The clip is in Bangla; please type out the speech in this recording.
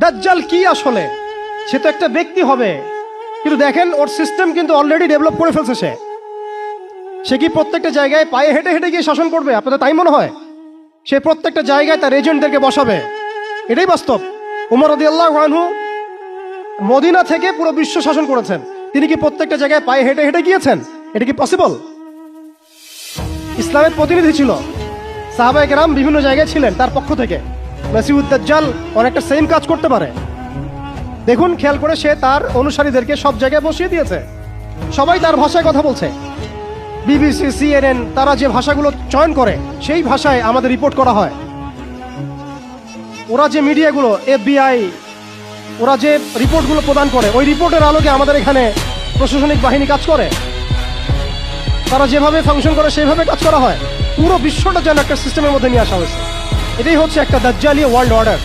দাজ্জাল কি আসলে? সে তো একটা ব্যক্তি হবে, কিন্তু দেখেন ওর সিস্টেম কিন্তু অলরেডি ডেভেলপ করে ফেলছে। সে কি প্রত্যেকটা জায়গায় পায়ে হেঁটে হেঁটে গিয়ে শাসন করবে? আপনাদের তাই মনে হয়? সে প্রত্যেকটা জায়গায় তার এজেন্টদেরকে বসাবে, এটাই বাস্তব। উমর রাদিয়াল্লাহু আনহু মদিনা থেকে পুরো বিশ্ব শাসন করেছেন, তিনি কি প্রত্যেকটা জায়গায় পায়ে হেঁটে হেঁটে গিয়েছেন? এটা কি পসিবল? ইসলামের প্রতিনিধি ছিল, সাহাবায়ে কেরাম বিভিন্ন জায়গায় ছিলেন তার পক্ষ থেকে। মাসিহুদ দাজ্জাল অনেকটা সেম কাজ করতে পারে। দেখুন, খেয়াল করে সে তার অনুসারীদেরকে সব জায়গায় বসিয়ে দিয়েছে, সবাই তার ভাষায় কথা বলছে। বিবিসি, CNN তারা যে ভাষাগুলো চয়ন করে সেই ভাষায় আমাদের রিপোর্ট করা হয়। ওরা যে মিডিয়াগুলো, FBI, ওরা যে রিপোর্টগুলো প্রদান করে, ওই রিপোর্টের আলোকে আমাদের এখানে প্রশাসনিক বাহিনী কাজ করে। তারা যেভাবে ফাংশন করে সেইভাবে কাজ করা হয়। পুরো বিশ্বটা যেন একটা সিস্টেমের মধ্যে নিয়ে আসা হয়েছে। এটাই হচ্ছে একটা দাজ্জালি ওয়ার্ল্ড অর্ডার।